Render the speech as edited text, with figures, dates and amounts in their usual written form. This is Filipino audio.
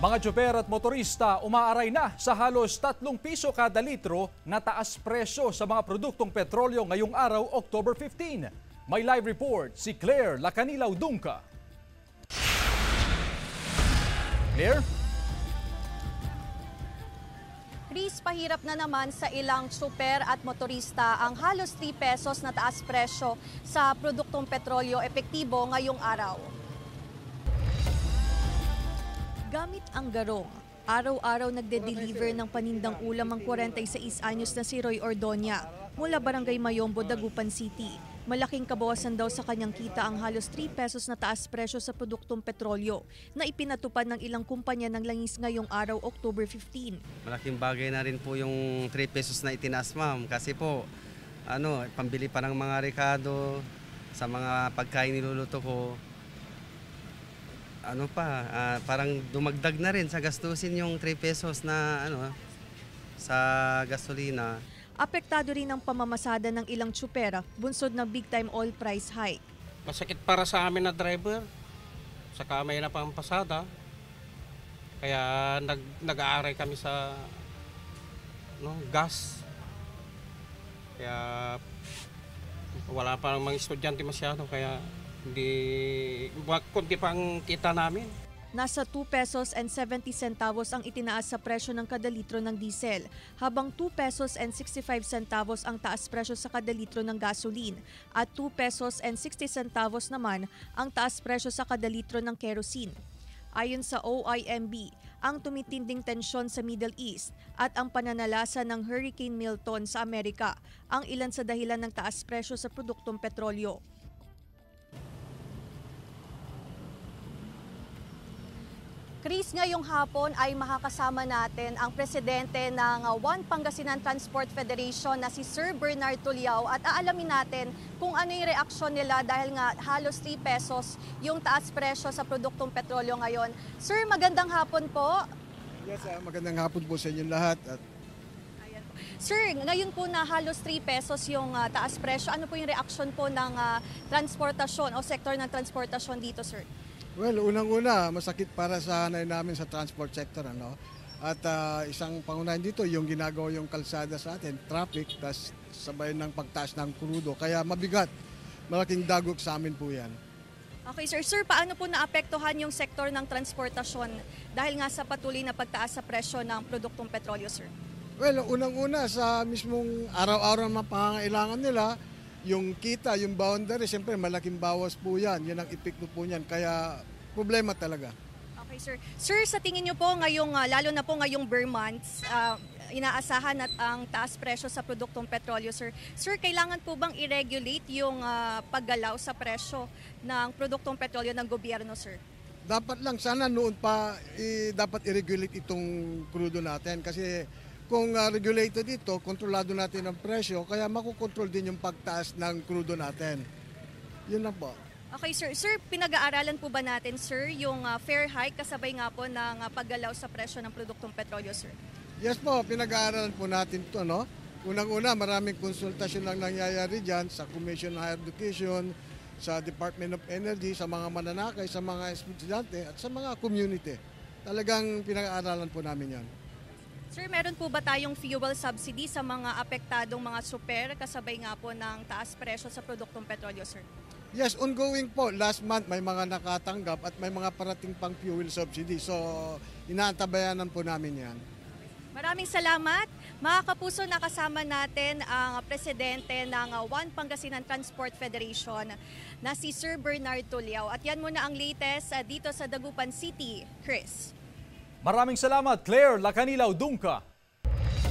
Mga tsuper at motorista umaaray na sa halos 3 piso kada litro na taas presyo sa mga produktong petrolyo ngayong araw, October 15. May live report si Claire Lacanilaw Dungca. Claire? Chris, pahirap na naman sa ilang tsuper at motorista ang halos 3 pesos na taas presyo sa produktong petrolyo epektibo ngayong araw. Gamit ang garong, araw-araw nagde-deliver ng panindang ulam ang 46 anyos na si Roy Ordoña mula Barangay Mayombo, Dagupan City. Malaking kabawasan daw sa kanyang kita ang halos 3 pesos na taas presyo sa produktong petrolyo na ipinatupad ng ilang kumpanya ng langis ngayong araw, October 15. Malaking bagay na rin po yung 3 pesos na itinaas, ma'am, kasi po pambili pa ng mga rekado sa mga pagkain niluluto ko. Parang dumagdag na rin sa gastusin yung 3 pesos na sa gasolina. Apektado rin ang pamamasada ng ilang tsupera, bunsod ng big time oil price hike. Masakit para sa amin na driver, saka may na pampasada. Kaya nag-aaray kami sa gas. Kaya wala pa mga estudyante masyado, kaya kunti pang kita namin. Nasa 2 pesos and 70 centavos ang itinaas sa presyo ng kada litro ng diesel, habang 2 pesos and 65 centavos ang taas presyo sa kada litro ng gasoline at 2 pesos and 60 centavos naman ang taas presyo sa kada litro ng kerosene. Ayon sa OIMB, ang tumitinding tensyon sa Middle East at ang pananalasa ng Hurricane Milton sa Amerika ang ilan sa dahilan ng taas presyo sa produktong petrolyo. Chris, ngayong hapon ay makakasama natin ang presidente ng One Pangasinan Transport Federation na si Sir Bernard Tuliao at aalamin natin kung ano yung reaksyon nila dahil nga halos 3 pesos yung taas presyo sa produktong petrolyo ngayon. Sir, magandang hapon po. Yes, magandang hapon po sa inyong lahat. Sir, ngayon po na halos 3 pesos yung taas presyo, ano po yung reaksyon po ng transportasyon o sektor ng transportasyon dito, sir? Well, unang-una, masakit para sa hanay namin sa transport sector. At isang pangunahin dito, yung ginagawa yung kalsada sa atin, traffic, tas sabay ng pagtaas ng krudo. Kaya mabigat, malaking dagok sa amin po yan. Okay, sir. Sir, paano po naapektuhan yung sektor ng transportasyon dahil nga sa patuloy na pagtaas sa presyo ng produktong petrolyo, sir? Well, unang-una, sa mismong araw-araw na pangangailangan nila, yung kita, yung boundary, siyempre malaking bawas po yan. Yan ang epekto po niyan. Kaya problema talaga. Okay, sir. Sir, sa tingin niyo po ngayong, lalo na po ngayong bare months, inaasahan at ang taas presyo sa produktong petrolyo, sir. Sir, kailangan po bang i-regulate yung paggalaw sa presyo ng produktong petrolyo ng gobyerno, sir? Dapat lang, sana noon pa dapat i-regulate itong crudo natin. Kasi kung regulated ito, kontrolado natin ang presyo, kaya makukontrol din yung pagtaas ng crudo natin. Yun na po. Okay, sir. Sir, pinag-aaralan po ba natin, sir, yung fair hike kasabay nga po ng paggalaw sa presyo ng produktong petrolyo, sir? Yes po, pinag-aaralan po natin ito, no? Unang-una, maraming konsultasyon lang nangyayari dyan sa Commission on Higher Education, sa Department of Energy, sa mga mananakay, sa mga estudyante, at sa mga community. Talagang pinag-aaralan po namin yan. Sir, meron po ba tayong fuel subsidy sa mga apektadong mga super kasabay nga po ng taas presyo sa produktong petrolyo, sir? Yes, ongoing po. Last month may mga nakatanggap at may mga parating pang fuel subsidy. So, inaantabayanan po namin yan. Maraming salamat. Mga kapuso, nakasama natin ang presidente ng One Pangasinan Transport Federation na si Sir Bernard Tuliao. At yan muna ang latest dito sa Dagupan City. Chris. Maraming salamat, Claire Lacanilaw Dungca.